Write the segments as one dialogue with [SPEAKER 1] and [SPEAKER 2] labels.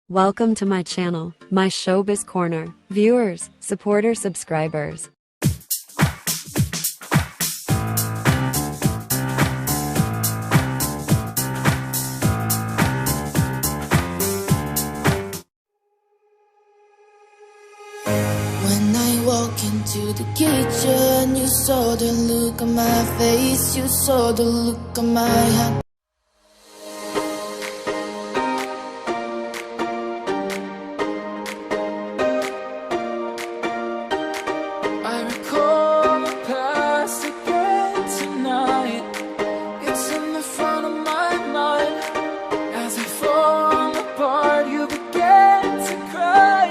[SPEAKER 1] Welcome to my channel, my Showbiz Corner. Viewers, supporters, subscribers.
[SPEAKER 2] When I walk into the kitchen, you saw the look on my face, you saw the look on my hand. I recall the past again tonight. It's in the front of my mind. As I fall apart, you began to cry.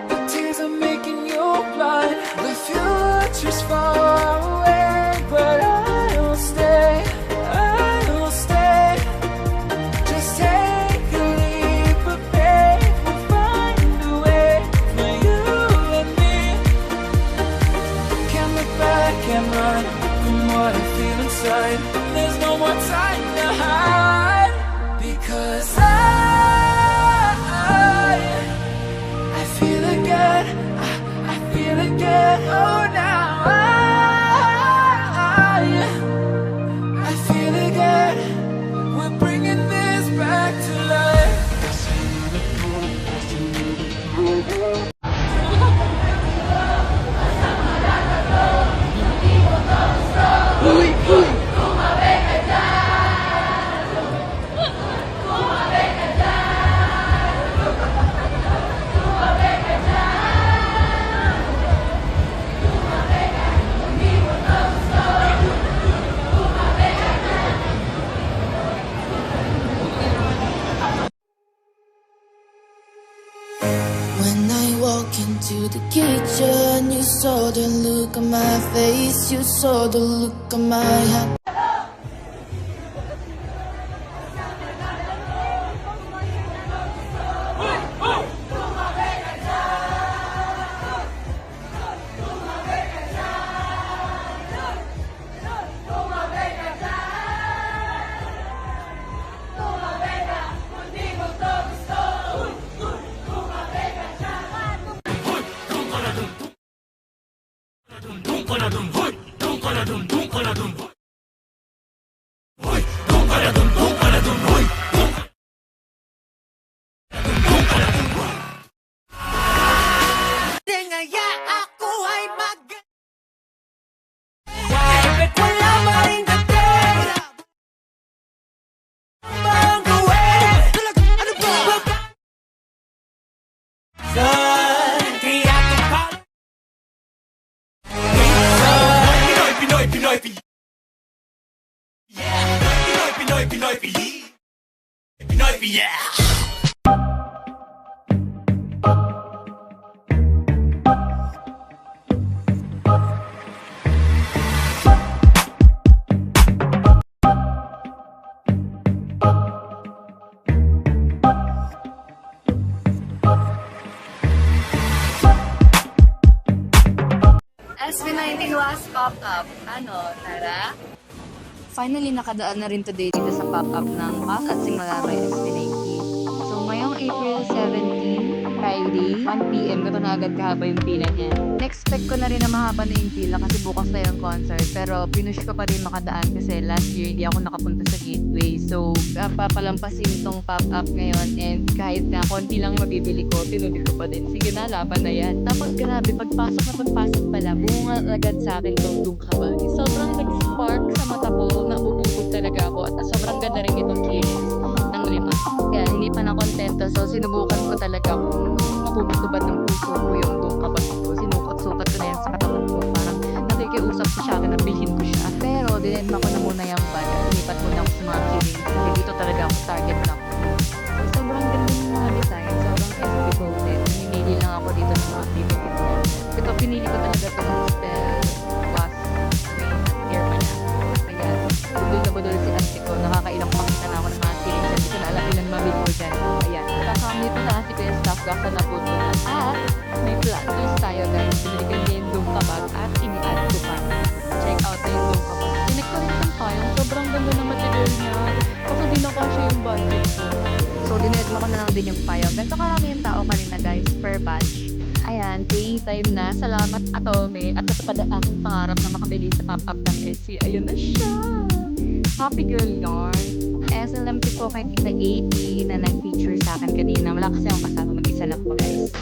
[SPEAKER 2] The tears are making you blind. The future's far away, but I will stay. I will stay. Just take a leap, but babe, we'll find a way for you and me. Can't look back and run from what I feel inside. There's no more time to hide, because I feel again. I feel again. Oh, now I feel again. We're bringing this back to life. When I walk into the kitchen, you saw the look on my face, you saw the look on my hand. Ngaya ako ay bakit wala pa rin dating? Bang gawin? Ano ba? Son, kaya kapal Pinoy, Pinoy, Pinoy, yeah. Pinoy, Pinoy, Pinoy, Pinoy, yeah.
[SPEAKER 3] SB19 was pop-up. Ano, Tara? Finally, nakadaan na rin today dito sa pop-up ng Pass at Sing Malabay SB19. So, ngayong April 17, Friday, 1 PM, ito na agad kahaba yung pila niya. Expect ko na rin na mahaba na yung pila kasi bukas na yung concert. Pero, pinush ko pa rin makadaan kasi last year hindi ako nakapunta sa Gateway. So, papalampasin tong pop-up ngayon and kahit na konti lang mabibili ko, tinuloy ko pa din. Sige na, laban na yan. Tapos grabe, pagpasok pala, bunga agad sa akin tong Dungkabag. Sobrang nag-spark sa mata ko, nabubugod talaga ako at sobrang ganda rin itong kinis ng 5. Kaya hindi pa na kontento, so sinubukan ko talaga kung mapuputubad ng puso ko yung Dungkabag ko. Sinukat-sukat ko na yan sa katawan ko. Parang nakikiusap ko siya akin na bilhin ko siya. Pero dinedma ko na muna yung bag at lipat muna ako sa mga kinis. Kasi dito talaga ako target lock. So sobrang ganda ng mga design, sobrang SB-voted. Namimili lang ako dito sa mga DVD. Ito pinili ko talaga itong Hostel Was Hair pa niya. Kaya budol na budol si ate ko. Nakakailang pakita na ako ng mga series. Hindi ko na alam ilang mabili ko dyan. Ayan. Kakamit ko na kasi ko yung staff gasa na po na. At may flat twist tayo guys. Biniligan niya yung Dungkabag at ini-add ko pa. Check out na yung Dungkabag. Tinig ko rin itong payong. Sobrang ganda ng material niya. Kasi di na kasya yung budget ko. So, dinedma ko na lang din yung payo. Ganito karami yung tao kanina guys, per batch. Ayan, paying time na. Salamat Atome. At ito pala aking pangarap na makabili sa pop-up ng SC. Ayun na siya. Happy girl yarn. SLMP po kay Tita 80 na nag-feature sa akin kanina. Wala kasi akong kasama, mag-isa lang po guys.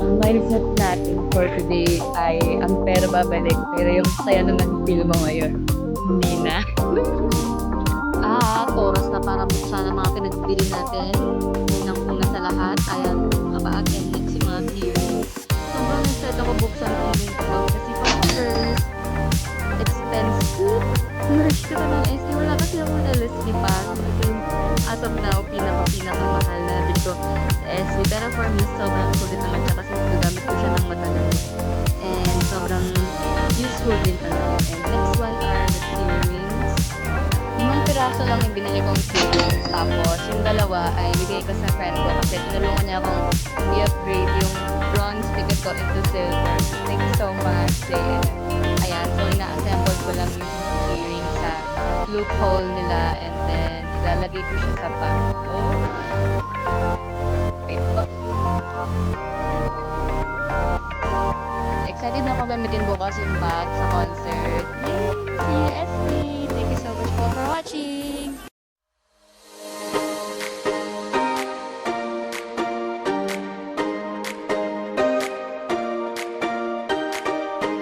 [SPEAKER 3] Ang mindset natin for today ay ang pera babalik. Pero yung saya na nag-feel mo ngayon, hindi na. Oras na para buksan ang mga pinagbili natin. Unang-una sa lahat, ayan, mapa-again next yung mga theory. Sobrang excited ako buksan kung dito. Kasi first, expensive. Merch ko na ng SK. Wala kasi akong LSD pa. Ito yung as of now, pinaka-mahal na dito sa SK. Pero for me, sobrang sulit naman siya kasi gagamit ko siya ng matagal. And sobrang useful din talaga. And next one are the earrings. Limang piraso lang yung binili kong earrings. Tapos yung dalawa ay bigay ko sa friend ko kasi tinulungan niya akong i-upgrade yung bronze ticket ko into silver. Thank you so much, JM. Ayan, so ina-assemble ko lang yung earrings sa loophole nila and then ilalagay ko siya sa bag. Wait po. Excited na ako gamitin bukas yung bag sa concert. Yay! See you, SB! Thank you so much for watching!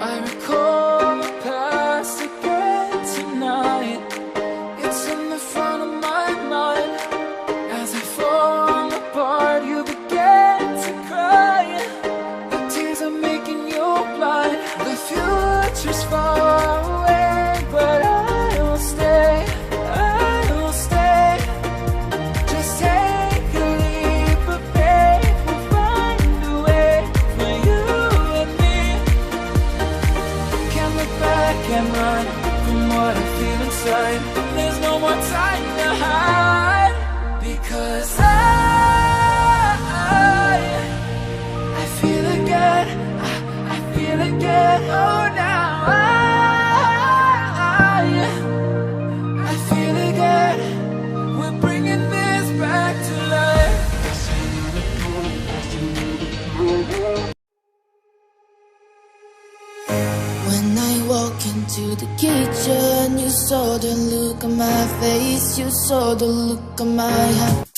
[SPEAKER 2] I recall the past again tonight. It's in the front of my mind. As I fall apart, you begin to cry. The tears are making you blind. The future's far away, but I will stay. I will stay. Just take a leap of faith. We'll find a way for you and me. Can't look back and run from what I feel inside. There's no more time to hide. Because I feel again. I feel again. Oh, now I feel again. We're bringing this back to life.
[SPEAKER 4] When I walk into the kitchen, you saw the look on my face, you saw the look on my heart.